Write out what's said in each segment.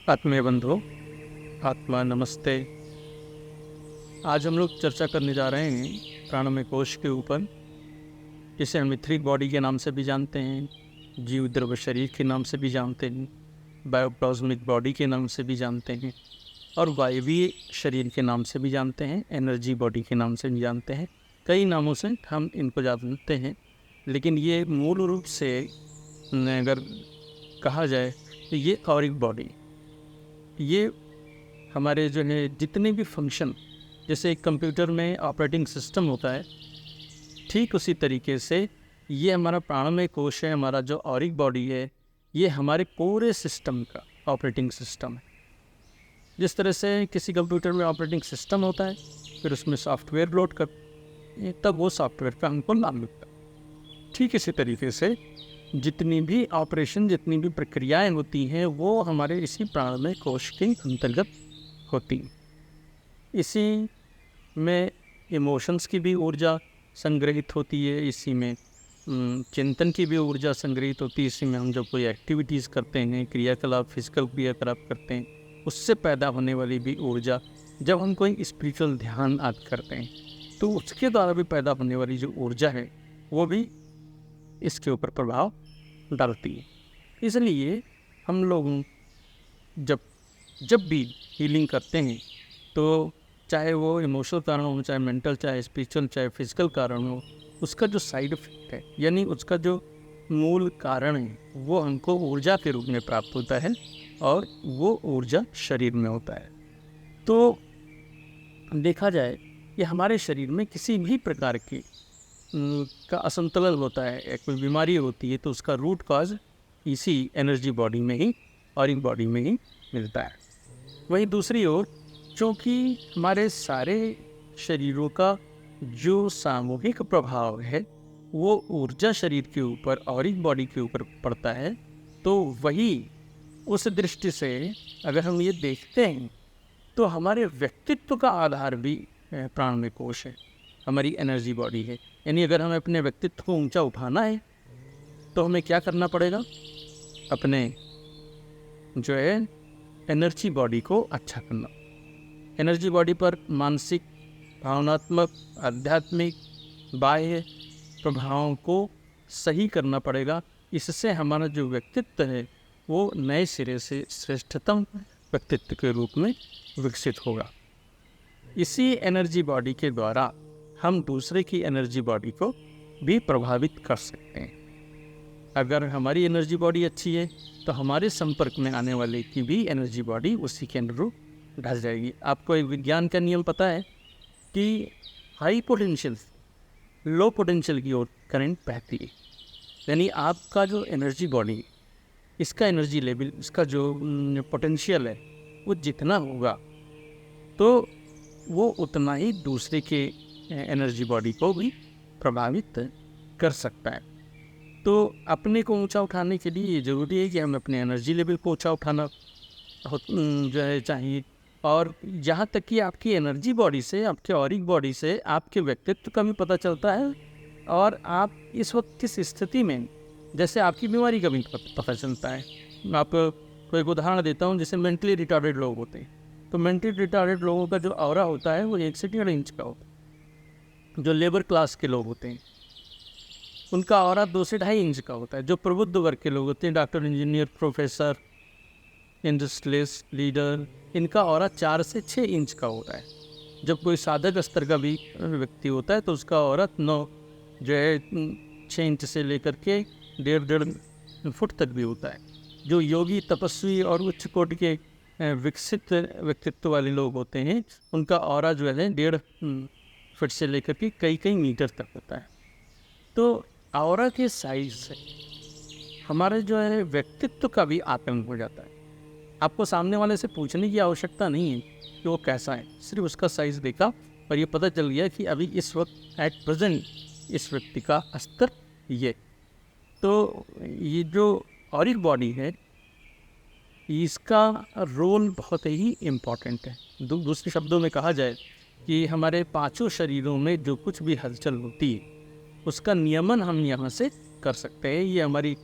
आत्मीय बंधु, आत्मा नमस्ते। आज हम लोग चर्चा करने जा रहे हैं प्राणमय कोश के ऊपर, जिसे हम इथरिक बॉडी के नाम से भी जानते हैं, जीव द्रव्य शरीर के नाम से भी जानते हैं, बायोप्लाज्मिक बॉडी के नाम से भी जानते हैं और वायवीय शरीर के नाम से भी जानते हैं, एनर्जी बॉडी के नाम से भी जानते हैं। कई नामों से हम इनको जानते हैं, लेकिन ये मूल रूप से अगर कहा जाए तो ये ऑरिक बॉडी, ये हमारे जो है जितने भी फंक्शन, जैसे एक कंप्यूटर में ऑपरेटिंग सिस्टम होता है, ठीक उसी तरीके से ये हमारा प्राणमय कोश है, हमारा जो ऑरिक बॉडी है, ये हमारे पूरे सिस्टम का ऑपरेटिंग सिस्टम है। जिस तरह से किसी कंप्यूटर में ऑपरेटिंग सिस्टम होता है, फिर उसमें सॉफ्टवेयर लोड कर, तब वो सॉफ्टवेयर का हमको नाम मिलता है। ठीक इसी तरीके से जितनी भी ऑपरेशन, जितनी भी प्रक्रियाएं होती हैं, वो हमारे इसी प्राणमय कोश के अंतर्गत होती हैं। इसी में इमोशंस की भी ऊर्जा संग्रहित होती है, इसी में चिंतन की भी ऊर्जा संग्रहित होती है। इसी में हम जब कोई एक्टिविटीज़ करते हैं, क्रियाकलाप, फिजिकल क्रियाकलाप करते हैं, उससे पैदा होने वाली भी ऊर्जा, जब हम कोई स्पिरिचुअल ध्यान आदि करते हैं, तो उसके द्वारा भी पैदा होने वाली जो ऊर्जा है, वो भी इसके ऊपर प्रभाव डालती है। इसलिए हम लोग जब भी हीलिंग करते हैं, तो चाहे वो इमोशनल कारण हो, चाहे मेंटल, चाहे स्पिरिचुअल, चाहे फिजिकल कारण हो, उसका जो साइड इफेक्ट है, यानी उसका जो मूल कारण है, वो हमको ऊर्जा के रूप में प्राप्त होता है और वो ऊर्जा शरीर में होता है। तो देखा जाए कि हमारे शरीर में किसी भी प्रकार की का असंतुलन होता है, कोई बीमारी होती है, तो उसका रूट कॉज इसी एनर्जी बॉडी में ही, ऑरिक बॉडी में ही मिलता है। वहीं दूसरी ओर, चूँकि हमारे सारे शरीरों का जो सामूहिक प्रभाव है, वो ऊर्जा शरीर के ऊपर, ऑरिक बॉडी के ऊपर पड़ता है, तो वही उस दृष्टि से अगर हम ये देखते हैं, तो हमारे व्यक्तित्व का आधार भी प्राणमय कोश है, हमारी एनर्जी बॉडी है। यानी अगर हमें अपने व्यक्तित्व को ऊंचा उठाना है, तो हमें क्या करना पड़ेगा? अपने जो है एनर्जी बॉडी को अच्छा करना। एनर्जी बॉडी पर मानसिक, भावनात्मक, आध्यात्मिक, बाह्य प्रभावों को सही करना पड़ेगा। इससे हमारा जो व्यक्तित्व है, वो नए सिरे से श्रेष्ठतम व्यक्तित्व के रूप में विकसित होगा। इसी एनर्जी बॉडी के द्वारा हम दूसरे की एनर्जी बॉडी को भी प्रभावित कर सकते हैं। अगर हमारी एनर्जी बॉडी अच्छी है, तो हमारे संपर्क में आने वाले की भी एनर्जी बॉडी उसी के अनुरूप ढल जाएगी। आपको एक विज्ञान का नियम पता है कि हाई पोटेंशियल लो पोटेंशियल की ओर करंट बहती है। यानी आपका जो एनर्जी बॉडी, इसका एनर्जी लेवल, इसका जो पोटेंशियल है, वो जितना होगा, तो वो उतना ही दूसरे के एनर्जी बॉडी को भी प्रभावित कर सकता है। तो अपने को ऊंचा उठाने के लिए ये ज़रूरी है कि हम अपने एनर्जी लेवल को ऊंचा उठाना जो है चाहिए। और यहाँ तक कि आपकी एनर्जी बॉडी से, आपके ऑरिक बॉडी से आपके व्यक्तित्व का भी पता चलता है, और आप इस वक्त किस स्थिति में, जैसे आपकी बीमारी का भी पता चलता है। मैं आपको कोई एक उदाहरण देता हूँ। जैसे मेंटली रिटार्डेड लोग होते हैं, तो मेंटली रिटार्डेड लोगों का जो ऑरा होता है, वो 1 से 1.5 इंच का होता है। जो लेबर क्लास के लोग होते हैं, उनका ऑरा 2 से 2.5 इंच का होता है। जो प्रबुद्ध वर्ग के लोग होते हैं, doctor, engineer, professor, industrialist, leader, इनका ऑरा 4 से 6 इंच का होता है। जब कोई साधक स्तर का भी व्यक्ति होता है, तो उसका ऑरा 9 जो है 6 इंच से लेकर के 1.5 फुट तक भी होता है। जो योगी, तपस्वी और उच्च कोटि के विकसित व्यक्तित्व वाले लोग होते हैं, उनका ऑरा जो है 1.5 फुट से लेकर के कई मीटर तक होता है। तो ऑरा के साइज से हमारे जो है व्यक्तित्व का भी आकलन हो जाता है। आपको सामने वाले से पूछने की आवश्यकता नहीं है कि वो कैसा है, सिर्फ उसका साइज देखा और ये पता चल गया कि अभी इस वक्त एट प्रेजेंट इस व्यक्ति का स्तर ये। तो ये जो ऑरिक बॉडी है, इसका रोल बहुत ही इम्पॉर्टेंट है। दूसरे शब्दों में कहा जाए कि हमारे 5 शरीरों में जो कुछ भी हलचल होती है, उसका नियमन हम यहाँ से कर सकते हैं। ये हमारी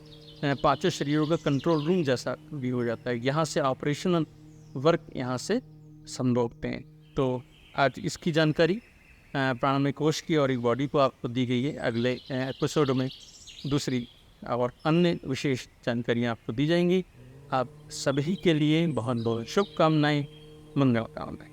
पांचों शरीरों का कंट्रोल रूम जैसा भी हो जाता है। यहाँ से ऑपरेशनल वर्क यहाँ से संभोगते हैं। तो आज इसकी जानकारी प्राणमय कोश की और एक बॉडी को आपको दी गई है। अगले एपिसोड में दूसरी और अन्य विशेष जानकारियाँ आपको दी जाएंगी। आप सभी के लिए बहुत बहुत शुभकामनाएं, मंगल कामनाएं।